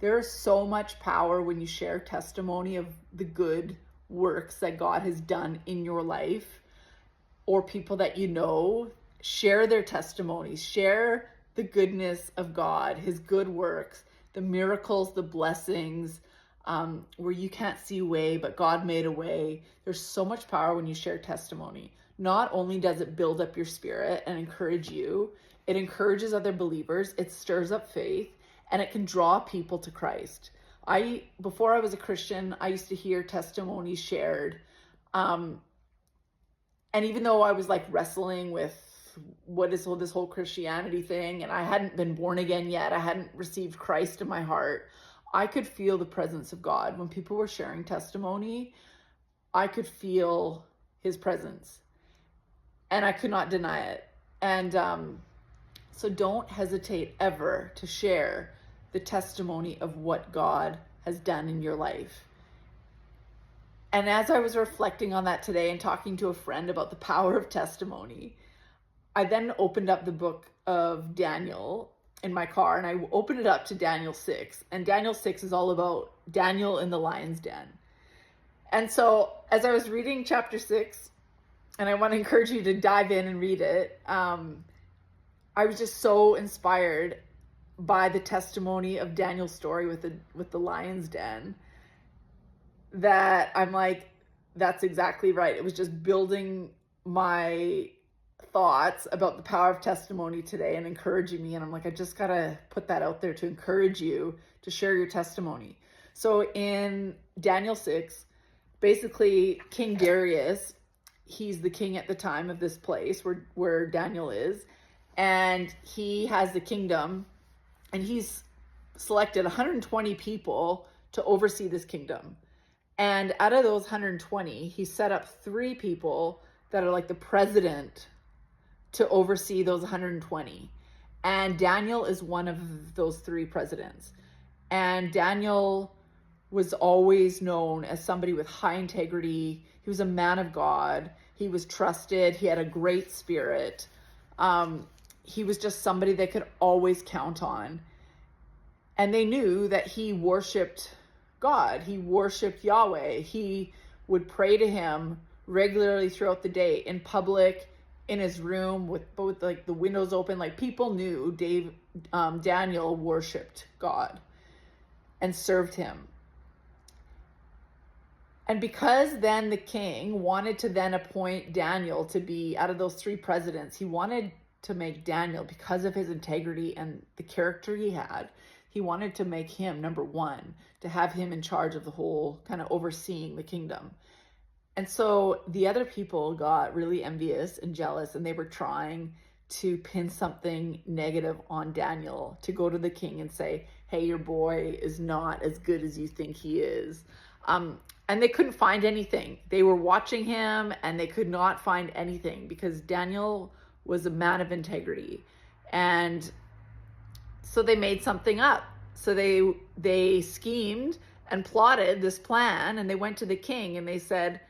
There is so much power when you share testimony of the good works that God has done in your life, or people that you know. Share their testimonies, share the goodness of God, his good works, the miracles, the blessings, where you can't see a way, but God made a way. There's so much power when you share testimony. Not only does it build up your spirit and encourage you, it encourages other believers, it stirs up faith, and it can draw people to Christ. Before I was a Christian, I used to hear testimonies shared. And even though I was like wrestling with what is this whole Christianity thing, and I hadn't been born again yet, I hadn't received Christ in my heart, I could feel the presence of God. When people were sharing testimony, I could feel his presence, and I could not deny it. And so don't hesitate ever to share the testimony of what God has done in your life. And as I was reflecting on that today and talking to a friend about the power of testimony, I then opened up the book of Daniel in my car, and I opened it up to Daniel 6. And Daniel 6 is all about Daniel in the lion's den. And so as I was reading chapter 6, and I want to encourage you to dive in and read it, I was just so inspired by the testimony of Daniel's story with the lion's den, that I'm like, that's exactly right. It was just building my thoughts about the power of testimony today and encouraging me. And I'm like, I just got to put that out there to encourage you to share your testimony. So in Daniel 6, basically King Darius, he's the king at the time of this place where Daniel is, and he has the kingdom, and he's selected 120 people to oversee this kingdom. And out of those 120, he set up 3 people that are like the president to oversee those 120. And Daniel is one of those 3 presidents. And Daniel was always known as somebody with high integrity. He was a man of God. He was trusted. He had a great spirit. He was just somebody they could always count on. And they knew that he worshiped God. He worshiped Yahweh. He would pray to him regularly throughout the day, in public, in his room, with both like the windows open. Like, people knew Daniel worshiped God and served him. And because then the king wanted to then appoint Daniel to be, out of those 3 presidents, he wanted to make Daniel, because of his integrity and the character he had, he wanted to make him number 1, to have him in charge of the whole, kind of overseeing the kingdom. And so the other people got really envious and jealous, and they were trying to pin something negative on Daniel, to go to the king and say, hey, your boy is not as good as you think he is. And they couldn't find anything. They were watching him, and they could not find anything, because Daniel was a man of integrity. And so they made something up. So they schemed and plotted this plan, and they went to the king and they said,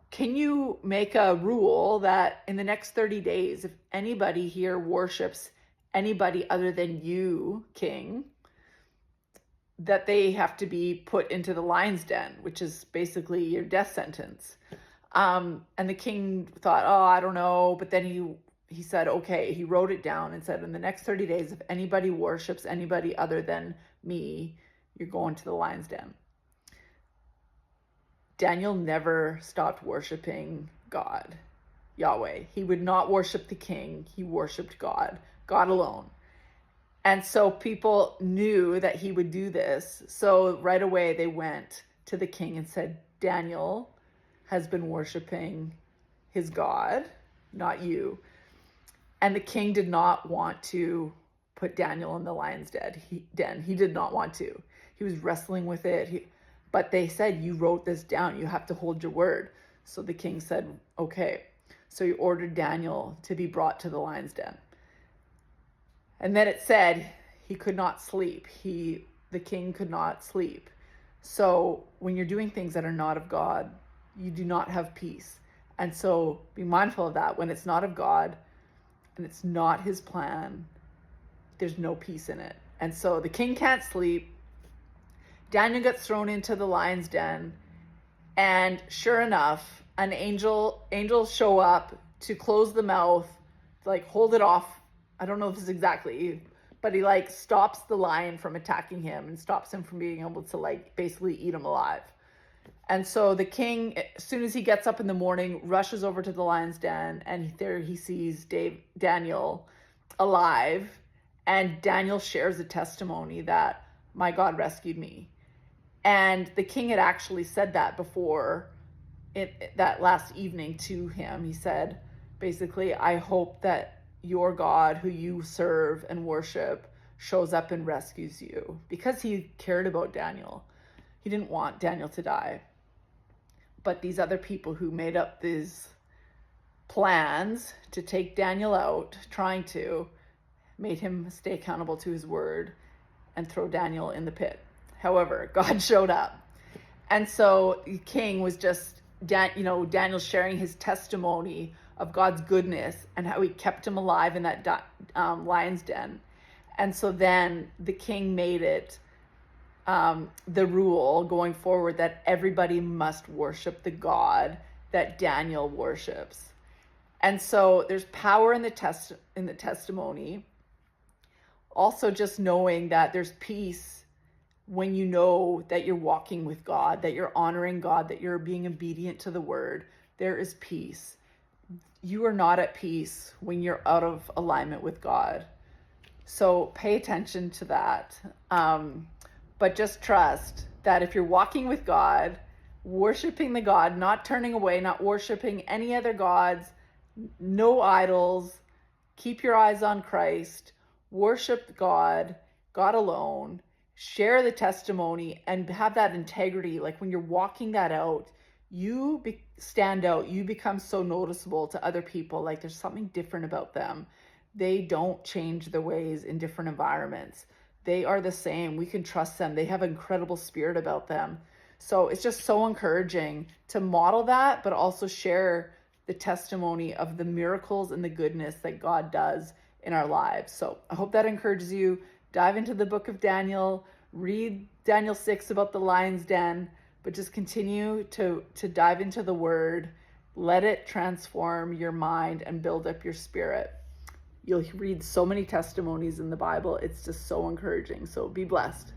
can you make a rule that in the next 30 days, if anybody here worships anybody other than you, king, that they have to be put into the lion's den, which is basically your death sentence. And the king thought, oh, I don't know. But then he said, okay, he wrote it down and said, in the next 30 days, if anybody worships anybody other than me, you're going to the lion's den. Daniel never stopped worshiping God, Yahweh. He would not worship the king. He worshiped God, God alone. And so people knew that he would do this. So right away they went to the king and said, Daniel has been worshiping his God, not you. And the king did not want to put Daniel in the lion's den. He did not want to. He was wrestling with it. But they said, you wrote this down. You have to hold your word. So the king said, okay. So he ordered Daniel to be brought to the lion's den. And then it said he could not sleep. The king could not sleep. So when you're doing things that are not of God, you do not have peace. And so be mindful of that. When it's not of God and it's not his plan, there's no peace in it. And so the king can't sleep. Daniel gets thrown into the lion's den. And sure enough, angels show up to close the mouth, to like hold it off. I don't know if this is exactly, but he like stops the lion from attacking him and stops him from being able to like basically eat him alive. And so the king, as soon as he gets up in the morning, rushes over to the lion's den, and there he sees Daniel alive. And Daniel shares a testimony that my God rescued me. And the king had actually said that before that last evening to him. He said, basically, I hope that your God, who you serve and worship, shows up and rescues you, because he cared about Daniel. He didn't want Daniel to die. But these other people who made up these plans to take Daniel out, made him stay accountable to his word and throw Daniel in the pit. However, God showed up. And so the king was just, Daniel sharing his testimony of God's goodness and how he kept him alive in that lion's den. And so then the king made it the rule going forward that everybody must worship the God that Daniel worships. And so there's power in the testimony. Also, just knowing that there's peace when you know that you're walking with God, that you're honoring God, that you're being obedient to the word. There is peace. You are not at peace when you're out of alignment with God. So pay attention to that. But just trust that if you're walking with God, worshiping the God, not turning away, not worshiping any other gods, no idols, keep your eyes on Christ, worship God, God alone, share the testimony, and have that integrity. Like when you're walking that out, you stand out. You become so noticeable to other people. Like there's something different about them. They don't change their ways in different environments. They are the same. We can trust them. They have an incredible spirit about them. So it's just so encouraging to model that, but also share the testimony of the miracles and the goodness that God does in our lives. So I hope that encourages you. Dive into the book of Daniel, read Daniel 6 about the lion's den, but just continue to dive into the word. Let it transform your mind and build up your spirit. You'll read so many testimonies in the Bible. It's just so encouraging. So be blessed.